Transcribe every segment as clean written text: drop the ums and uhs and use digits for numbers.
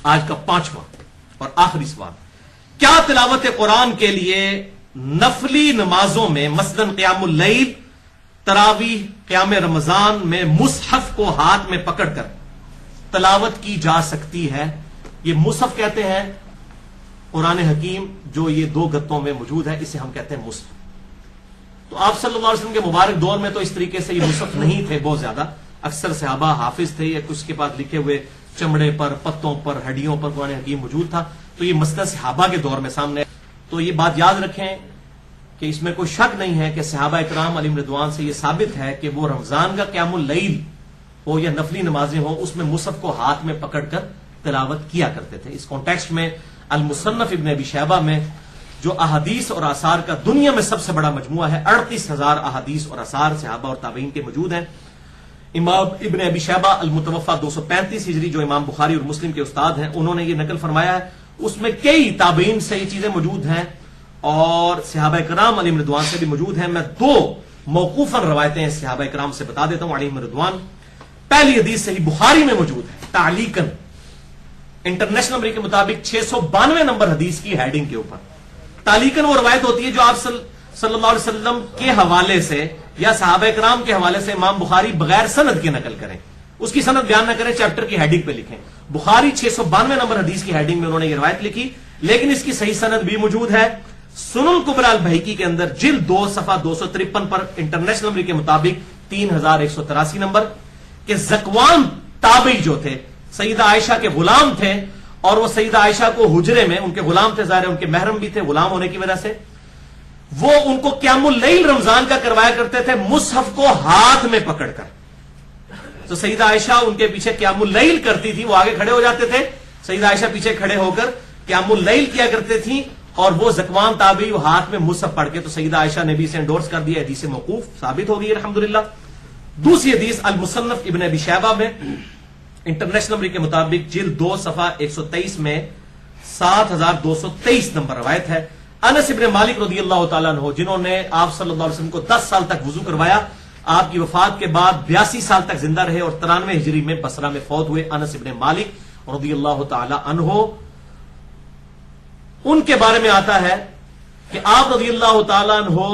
آج کا 5واں اور آخری سوال، کیا تلاوت قرآن کے لیے نفلی نمازوں میں مثلاً قیام اللیل، تراویح، قیام رمضان میں مصحف کو ہاتھ میں پکڑ کر تلاوت کی جا سکتی ہے؟ یہ مصحف کہتے ہیں قرآن حکیم جو یہ 2 گتوں میں موجود ہے، اسے ہم کہتے ہیں مصحف۔ تو آپ صلی اللہ علیہ وسلم کے مبارک دور میں تو اس طریقے سے یہ مصحف نہیں تھے بہت زیادہ، اکثر صحابہ حافظ تھے یا کچھ کے پاس لکھے ہوئے چمڑے پر، پتوں پر، ہڈیوں پر قرآن حکیم موجود تھا، تو یہ مسئلہ صحابہ کے دور میں سامنے۔ تو یہ بات یاد رکھیں کہ اس میں کوئی شک نہیں ہے کہ صحابہ اکرام علیہم رضوان سے یہ ثابت ہے کہ وہ رمضان کا قیام اللیل ہو یا نفلی نمازیں ہوں، اس میں مصحف کو ہاتھ میں پکڑ کر تلاوت کیا کرتے تھے۔ اس کانٹیکسٹ میں المصنف ابن ابی شیبہ میں جو احادیث اور آثار کا دنیا میں سب سے بڑا مجموعہ ہے، 38,000 احادیث اور آثار صحابہ اور تابعین کے موجود ہیں۔ امام ابن ابی شیبہ المتوفا 235 ہجری جو امام بخاری اور مسلم کے استاد ہیں، انہوں نے یہ نقل فرمایا ہے، اس میں کئی تابعین سے یہ چیزیں موجود ہیں اور صحابہ کرام علیہم رضوان سے بھی موجود ہیں۔ میں 2 موقوفاً روایتیں صحابہ کرام سے بتا دیتا ہوں علیہم رضوان۔ پہلی حدیث صحیح بخاری میں موجود ہے تعلیقاً، انٹرنیشنل نمبر کے مطابق 692 نمبر حدیث کی ہیڈنگ کے اوپر تعلیقاً وہ روایت ہوتی ہے جو آپ صلی اللہ علیہ وسلم کے حوالے سے یا صحابہ کرام کے حوالے سے امام بخاری بغیر سند کے نقل کریں، اس کی سند بیان نہ کریں، چیپٹر کی ہیڈنگ پہ لکھیں۔ بخاری 692 نمبر حدیث کی ہیڈنگ میں انہوں نے یہ روایت لکھی، لیکن اس کی صحیح سند بھی موجود ہے سنن الکبریٰ البیہقی کے اندر جلد 2 صفحہ 253 پر انٹرنیشنل نمبر کے مطابق 3183 نمبر کہ زکوان تابعی جو تھے سیدہ عائشہ کے غلام تھے، اور وہ سیدہ عائشہ کو حجرے میں، ان کے غلام تھے، ظاہر ان کے محرم بھی تھے غلام ہونے کی وجہ سے، وہ ان کو قیام اللیل رمضان کا کروایا کرتے تھے مصحف کو ہاتھ میں پکڑ کر۔ تو سیدہ عائشہ ان کے پیچھے قیام اللیل کرتی تھی، وہ آگے کھڑے ہو جاتے تھے، سیدہ عائشہ پیچھے کھڑے ہو کر قیام اللیل کیا کرتے تھیں، اور وہ زکوان تابعی وہ ہاتھ میں مصحف پڑھ کے، تو سیدہ عائشہ نے بھی اسے انڈورس کر دیا، حدیث موقوف ثابت ہو گئی الحمدللہ۔ دوسری حدیث المصنف ابن ابی شیبہ میں انٹرنیشنل نمبر کے مطابق جلد 2 صفحہ 123 میں 7223 نمبر روایت ہے، انس ابن مالک رضی اللہ تعالیٰ عنہ جنہوں نے آپ صلی اللہ علیہ وسلم کو 10 سال تک وضو کروایا، آپ کی وفات کے بعد 82 سال تک زندہ رہے اور 93 ہجری میں بصرہ میں فوت ہوئے، انس ابن مالک رضی اللہ تعالیٰ عنہ، ان کے بارے میں آتا ہے کہ آپ رضی اللہ تعالیٰ عنہ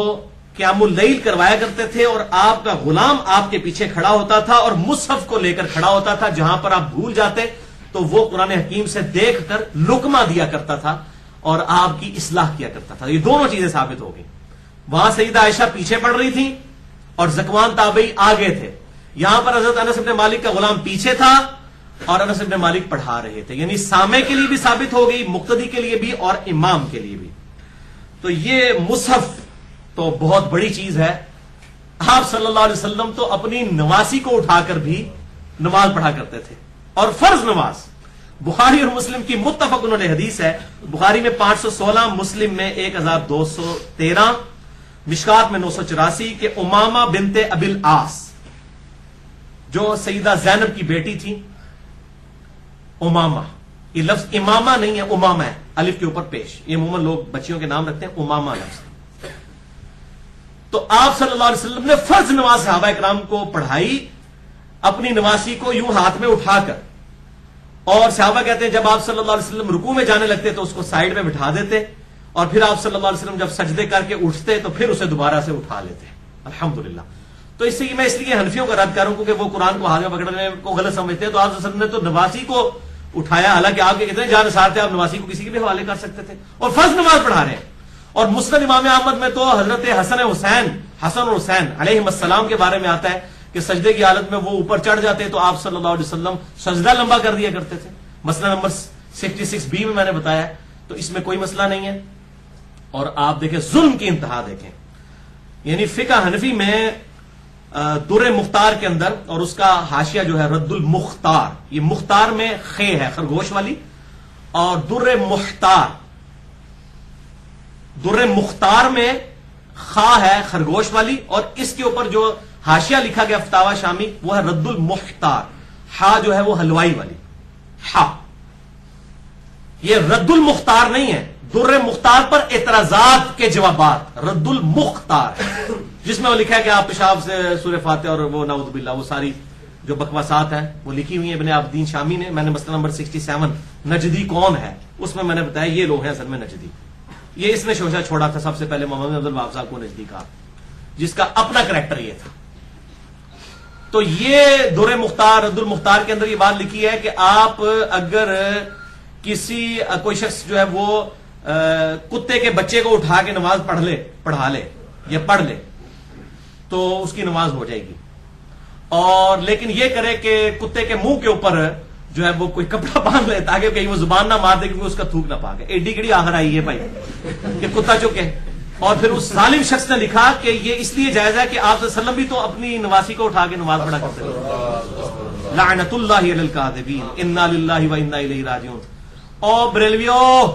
قیام اللیل کروایا کرتے تھے، اور آپ کا غلام آپ کے پیچھے کھڑا ہوتا تھا اور مصحف کو لے کر کھڑا ہوتا تھا، جہاں پر آپ بھول جاتے تو وہ قرآن حکیم سے دیکھ کر لقمہ دیا کرتا تھا اور آپ کی اصلاح کیا کرتا تھا۔ یہ دونوں چیزیں ثابت ہو گئی، وہاں سیدہ عائشہ پیچھے پڑ رہی تھی اور زکوان تابعی آگے تھے، یہاں پر حضرت انس بن مالک کا غلام پیچھے تھا اور انس بن مالک پڑھا رہے تھے، یعنی سامع کے لیے بھی ثابت ہو گئی، مقتدی کے لیے بھی اور امام کے لیے بھی۔ تو یہ مصحف تو بہت بڑی چیز ہے، آپ صلی اللہ علیہ وسلم تو اپنی نواسی کو اٹھا کر بھی نماز پڑھا کرتے تھے، اور فرض نماز۔ بخاری اور مسلم کی متفق انہوں نے حدیث ہے، بخاری میں 516، مسلم میں 1213، مشکات میں 984 کہ امامہ بنت ابی العاص جو سیدہ زینب کی بیٹی تھی، امامہ، یہ لفظ امامہ نہیں ہے، امامہ ہے، الف کے اوپر پیش، یہ عموماً لوگ بچیوں کے نام رکھتے ہیں، امامہ لفظ۔ تو آپ صلی اللہ علیہ وسلم نے فرض نماز صحابہ اکرام کو پڑھائی اپنی نواسی کو یوں ہاتھ میں اٹھا کر، اور صحابہ کہتے ہیں جب آپ صلی اللہ علیہ وسلم رکوع میں جانے لگتے تو اس کو سائیڈ میں بٹھا دیتے، اور پھر آپ صلی اللہ علیہ وسلم جب سجدے کر کے اٹھتے تو پھر اسے دوبارہ سے اٹھا لیتے، الحمدللہ۔ تو اس سے میں اس لیے حنفیوں کا رد کروں کیونکہ وہ قرآن کو ہاتھ میں پکڑنے کو غلط سمجھتے ہیں، تو آپ صلی اللہ علیہ وسلم نے تو نواسی کو اٹھایا، حالانکہ آپ کے کتنے جانثار تھے، آپ نواسی کو کسی کے بھی حوالے کر سکتے تھے، اور فرض نماز پڑھا رہے ہیں۔ اور مسند امام احمد میں تو حضرت حسن اور حسین علیہم السلام کے بارے میں آتا ہے کہ سجدے کی حالت میں وہ اوپر چڑھ جاتے تو آپ صلی اللہ علیہ وسلم سجدہ لمبا کر دیا کرتے تھے، مسئلہ نمبر 66B میں نے بتایا، تو اس میں کوئی مسئلہ نہیں ہے۔ اور آپ دیکھیں ظلم کی انتہا دیکھیں، یعنی فقہ حنفی میں در مختار کے اندر، اور اس کا حاشیہ جو ہے رد المختار، یہ مختار میں خے ہے خرگوش والی، اور در مختار میں خا ہے خرگوش والی، اور اس کے اوپر جو حاشیہ لکھا گیا فتاوی شامی وہ ہے رد المختار، ہا جو ہے وہ حلوائی والی ہا، یہ رد المختار نہیں ہے، در مختار پر اعتراضات کے جوابات، رد المختار جس میں وہ لکھا ہے کہ آپ پیشاب سے سورہ فاتحہ اور وہ نعوذ باللہ وہ ساری جو بکواسات ہیں وہ لکھی ہوئی ہیں ابن عابدین شامی نے. میں نے مسئلہ نمبر 67 نجدی کون ہے اس میں نے بتایا یہ لوگ ہیں اصل میں نجدی. یہ اس نے شوشہ چھوڑا تھا سب سے پہلے محمد عبد الوہاب صاحب کو نجدی کہا, جس کا اپنا کریکٹر یہ تھا. تو یہ در مختار رد المختار کے اندر یہ بات لکھی ہے کہ آپ اگر کوئی شخص جو ہے وہ کتے کے بچے کو اٹھا کے نماز پڑھا لے یا پڑھ لے تو اس کی نماز ہو جائے گی, اور لیکن یہ کرے کہ کتے کے منہ کے اوپر جو ہے وہ کوئی کپڑا باندھ لے تاکہ کہیں وہ زبان نہ مار دے کیونکہ اس کا تھوک نہ پاکے. ایڈی کڑی آخر آئی ہے بھائی کہ کتا چکے. اور پھر اس ظالم شخص نے لکھا کہ یہ اس لیے جائز ہے کہ آپ صلی اللہ علیہ وسلم بھی تو اپنی نواسی کو اٹھا کے نماز پڑھا کرتے تھے. لعنت اللہ علی الکاذبین انا للہ و انا الیہ راجعون. او بریلویو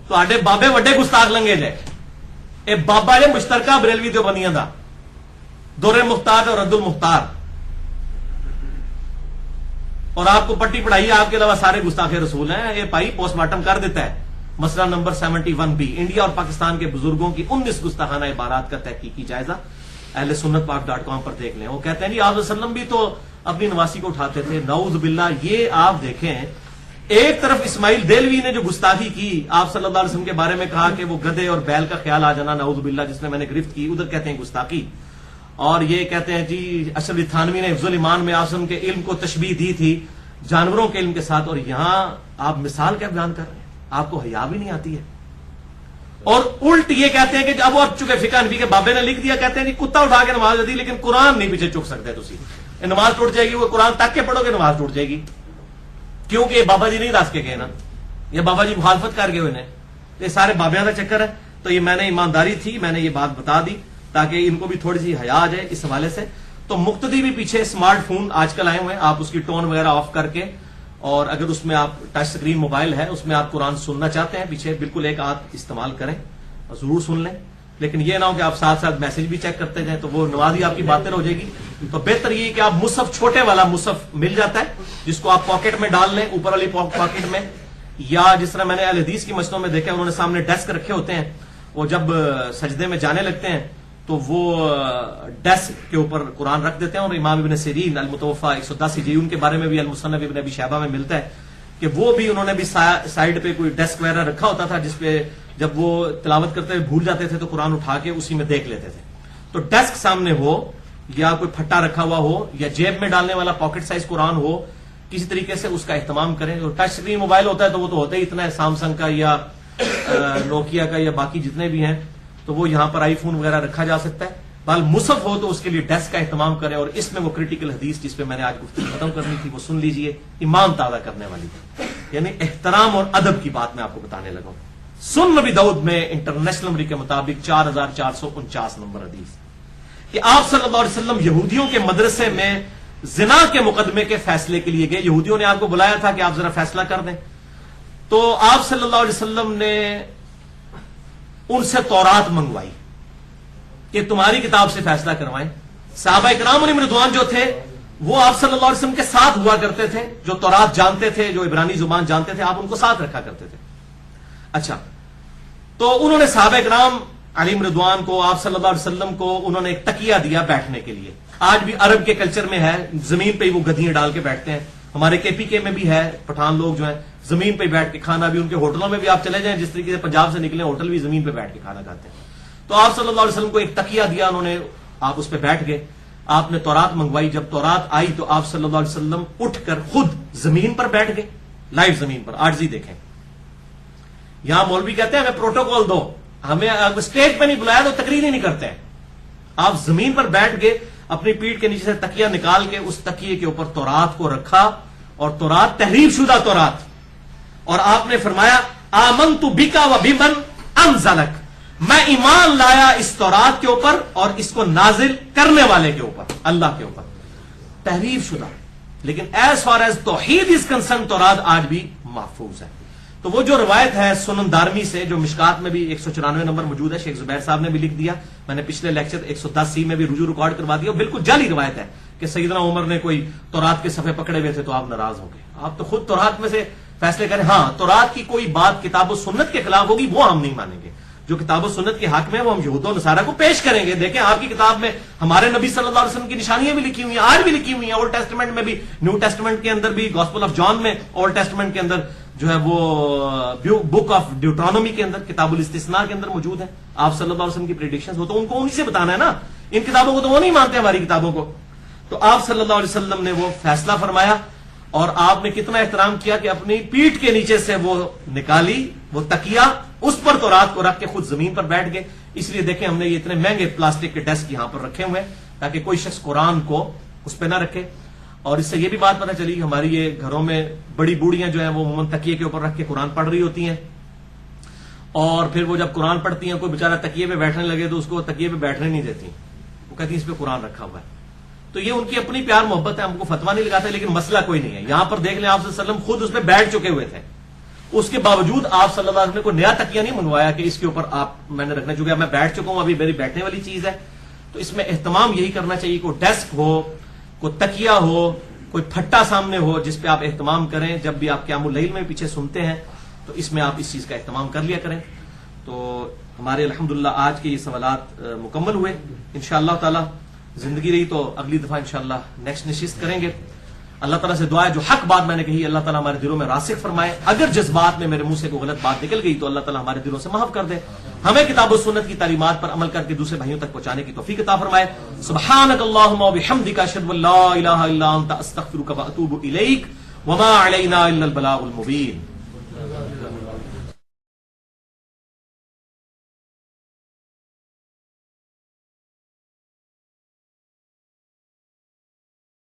تواڈے بابے وڈے گستاخ لنگے جے. اے بابا جے مشترکہ بریلوی دیوبندیاں دا در مختار اور رد المختار, اور آپ کو پٹی پڑھائی آپ کے علاوہ سارے گستاخ رسول ہیں. یہ بھائی پوسٹ مارٹم کر دیتا ہے. مسئلہ نمبر 71B انڈیا اور پاکستان کے بزرگوں کی 19 گستاخانہ عبارات کا تحقیقی جائزہ اہل سنت پاک.com پر دیکھ لیں. وہ کہتے ہیں جی آپ علیہ وسلم بھی تو اپنی نواسی کو اٹھاتے تھے. نعوذ باللہ. یہ آپ دیکھیں ایک طرف اسماعیل دہلوی نے جو گستاخی کی آپ صلی اللہ علیہ وسلم کے بارے میں کہا کہ وہ گدھے اور بیل کا خیال آ جانا نعوذ باللہ جس نے میں نے گرفت کی, ادھر کہتے ہیں گستاخی. اور یہ کہتے ہیں جی اشرف علی تھانوی نے حفظ الایمان میں آسم کے علم کو تشبیہ دی تھی جانوروں کے علم کے ساتھ, اور یہاں آپ مثال کیا بیان کر رہے ہیں. آپ کو حیا بھی نہیں آتی ہے. اور الٹ یہ کہتے ہیں کہ اب آپ چکے فقہ حنفی کے بابے نے لکھ دیا, کہتے ہیں جی کتا اٹھا کے نماز دی لیکن قرآن نہیں پیچھے چک سکتے تسی, نماز ٹوٹ جائے گی. وہ قرآن تک کے پڑھو گے نماز ٹوٹ جائے گی, کیونکہ یہ بابا جی نہیں دس کے گئے نا, یہ بابا جی مخالفت کر گئے ہوئے. یہ سارے بابیاں کا چکر ہے. تو یہ میں نے ایمانداری تھی میں نے یہ بات بتا دی تاکہ ان کو بھی تھوڑی سی حیا آ جائے اس حوالے سے. تو مقتدی بھی پیچھے اسمارٹ فون آج کل آئے ہوئے ہیں, آپ اس کی ٹون وغیرہ آف کر کے, اور اگر اس میں آپ ٹچ سکرین موبائل ہے اس میں آپ قرآن سننا چاہتے ہیں پیچھے بالکل ایک آدھ استعمال کریں اور ضرور سن لیں. لیکن یہ نہ ہو کہ آپ ساتھ ساتھ میسج بھی چیک کرتے جائیں تو وہ نمازی آپ کی باتیں ہو جائے گی. تو بہتر یہ کہ آپ مصحف چھوٹے والا مصحف مل جاتا ہے جس کو آپ پاکٹ میں ڈال لیں, اوپر والی پاکٹ میں, یا جس طرح میں نے اہل حدیث کی مسجدوں میں دیکھا انہوں نے سامنے ڈیسک رکھے ہوتے ہیں, وہ جب سجدے میں جانے لگتے ہیں تو وہ ڈیسک کے اوپر قرآن رکھ دیتے ہیں. اور امام ابن سیرین المتوفا 110 ہجری ان کے بارے میں بھی المصنف ابن ابی شیبہ میں ملتا ہے کہ وہ بھی انہوں نے بھی سائڈ پہ کوئی ڈیسک وغیرہ رکھا ہوتا تھا جس پہ جب وہ تلاوت کرتے ہوئے بھول جاتے تھے تو قرآن اٹھا کے اسی میں دیکھ لیتے تھے. تو ڈیسک سامنے ہو یا کوئی پھٹا رکھا ہوا ہو یا جیب میں ڈالنے والا پاکٹ سائز قرآن ہو, کسی طریقے سے اس کا اہتمام کریں. جو ٹچ اسکرین موبائل ہوتا ہے تو وہ تو ہوتا ہی اتنا ہے, سامسنگ کا یا نوکیا کا یا باقی جتنے بھی ہیں, تو وہ یہاں پر آئی فون وغیرہ رکھا جا سکتا ہے. بال مصحف ہو تو اس کے لیے ڈیسک کا اہتمام کریں. اور اس میں وہ کریٹیکل حدیث جس پہ میں نے آج گفتگو ختم کرنی تھی وہ سن لیجئے, ایمان تازہ کرنے والی, یعنی احترام اور ادب کی بات میں آپ کو بتانے لگا ہوں. سنن ابی داؤد میں انٹرنیشنل نمبر کے مطابق 4449 نمبر حدیث کہ آپ صلی اللہ علیہ وسلم یہودیوں کے مدرسے میں زنا کے مقدمے کے فیصلے کے لیے گئے. یہودیوں نے آپ کو بلایا تھا کہ آپ ذرا فیصلہ کر دیں, تو آپ صلی اللہ علیہ وسلم نے ان سے تورات منگوائی کہ تمہاری کتاب سے فیصلہ کروائیں. صحابہ اکرام علیہم رضوان جو تھے وہ آپ صلی اللہ علیہ وسلم کے ساتھ ہوا کرتے تھے, جو تورات جانتے تھے, جو عبرانی زبان جانتے تھے, آپ ان کو ساتھ رکھا کرتے تھے. اچھا, تو انہوں نے صحابہ اکرام علیہم رضوان کو آپ صلی اللہ علیہ وسلم کو انہوں نے ایک تکیہ دیا بیٹھنے کے لیے. آج بھی عرب کے کلچر میں ہے, زمین پہ ہی وہ گدیاں ڈال کے بیٹھتے ہیں. ہمارے کے پی کے میں بھی ہے, پٹھان لوگ جو ہیں زمین پہ بیٹھ کے کھانا بھی, ان کے ہوٹلوں میں بھی آپ چلے جائیں جس طریقے سے پنجاب سے نکلے ہوٹل بھی زمین پہ بیٹھ کے کھانا کھاتے ہیں. تو آپ صلی اللہ علیہ وسلم کو ایک تکیہ دیا انہوں نے, آپ اس پہ بیٹھ گئے, آپ نے تورات منگوائی. جب تورات آئی تو آپ صلی اللہ علیہ وسلم اٹھ کر خود زمین پر بیٹھ گئے, لائیو زمین پر. عاجزی دیکھیں, یہاں مولوی کہتے ہیں ہمیں پروٹوکول دو, ہمیں اسٹیج پہ نہیں بلایا تو تقریر ہی نہیں کرتے ہیں. آپ زمین پر بیٹھ گئے, اپنی پیٹھ کے نیچے سے تکیہ نکال کے اس تکیے کے اوپر تورات کو رکھا, اور تورات تحریف شدہ تورات, اور آپ نے فرمایا آمنت بک و بمن انزلک, میں ایمان لایا اس تورات کے اوپر اور اس کو نازل کرنے والے کے اوپر, اللہ کے اوپر. تحریف شدہ, لیکن ایز فار ایز توحید از کنسرن تورات آج بھی محفوظ ہے. تو وہ جو روایت ہے سنن دارمی سے, جو مشکات میں بھی 194 نمبر موجود ہے, شیخ زبیر صاحب نے بھی لکھ دیا, میں نے پچھلے لیکچر 110C میں بھی رجوع ریکارڈ کروا دیا. بالکل جعلی روایت ہے کہ سیدنا عمر نے کوئی تورات کے صفحے پکڑے ہوئے تھے تو آپ ناراض ہو گئے. آپ تو خود تورات میں سے فیصلے کریں, ہاں تورات کی کوئی بات کتاب و سنت کے خلاف ہوگی وہ ہم نہیں مانیں گے, جو کتاب و سنت کے حق میں وہ ہم یہود و نصارہ کو پیش کریں گے. دیکھیں آپ کی کتاب میں ہمارے نبی صلی اللہ علیہ وسلم کی نشانیاں بھی لکھی ہوئی ہیں, آج بھی لکھی ہوئی ہیں, اولڈ ٹیسٹمنٹ میں بھی, نیو ٹیسٹمنٹ کے اندر بھی, گاسپل آف جان میں, اولڈ ٹیسٹمنٹ کے اندر جو ہے وہ بک آف ڈیوٹرانومی کے اندر, کتاب الاستثناء کے اندر موجود ہے. آپ صلی اللہ علیہ وسلم کی پریڈکشنز ہو تو ان کو انہی سے بتانا ہے نا, ان کتابوں کو تو وہ نہیں مانتے ہماری کتابوں کو. تو آپ صلی اللہ علیہ وسلم نے وہ فیصلہ فرمایا اور آپ نے کتنا احترام کیا کہ اپنی پیٹھ کے نیچے سے وہ نکالی وہ تکیہ, اس پر تو رات کو رکھ کے خود زمین پر بیٹھ گئے. اس لیے دیکھیں ہم نے یہ اتنے مہنگے پلاسٹک کے ڈیسک یہاں پر رکھے ہوئے ہیں تاکہ کوئی شخص قرآن کو اس پہ نہ رکھے. اور اس سے یہ بھی بات پتہ چلی ہماری یہ گھروں میں بڑی بوڑھیاں جو ہیں وہ عموماً تکیے کے اوپر رکھ کے قرآن پڑھ رہی ہوتی ہیں, اور پھر وہ جب قرآن پڑھتی ہیں کوئی بیچارہ تکیے پہ بیٹھنے لگے تو اس کو تکیے پہ بیٹھنے نہیں دیتی, وہ کہتی ہیں اس پہ قرآن رکھا ہوا ہے. تو یہ ان کی اپنی پیار محبت ہے, ہم کو فتوا نہیں لگاتے, لیکن مسئلہ کوئی نہیں ہے. یہاں پر دیکھ لیں آپ صلی اللہ علیہ وسلم خود اس پہ بیٹھ چکے ہوئے تھے, اس کے باوجود آپ صلی اللہ علیہ وسلم نے کوئی نیا تکیہ نہیں منگوایا کہ اس کے اوپر آپ میں نے رکھنا, چونکہ اب میں بیٹھ چکا ہوں, ابھی میری بیٹھنے والی چیز ہے. تو اس میں اہتمام یہی کرنا چاہیے, کوئی ڈیسک ہو, کوئی تکیہ ہو, کوئی پھٹا سامنے ہو جس پہ آپ اہتمام کریں. جب بھی آپ قیام اللیل میں پیچھے سنتے ہیں تو اس میں آپ اس چیز کا اہتمام کر لیا کریں. تو ہمارے الحمدللہ آج کے یہ سوالات مکمل ہوئے. انشاءاللہ تعالی زندگی رہی تو اگلی دفعہ انشاءاللہ نیکسٹ نشست کریں گے. اللہ تعالیٰ سے دعا ہے جو حق بات میں نے کہی اللہ تعالیٰ ہمارے دلوں میں راسخ فرمائے. اگر جذبات میں میرے منہ سے کوئی غلط بات نکل گئی تو اللہ تعالیٰ ہمارے دلوں سے معاف کر دے. ہمیں کتاب و سنت کی تعلیمات پر عمل کر کے دوسرے بھائیوں تک پہنچانے کی توفیق عطا فرمائے. سبحانک اللہم و بحمدک اشہد ان لا الہ الا انت استغفرک و اتوب الیک وما علینا الا البلاغ المبین.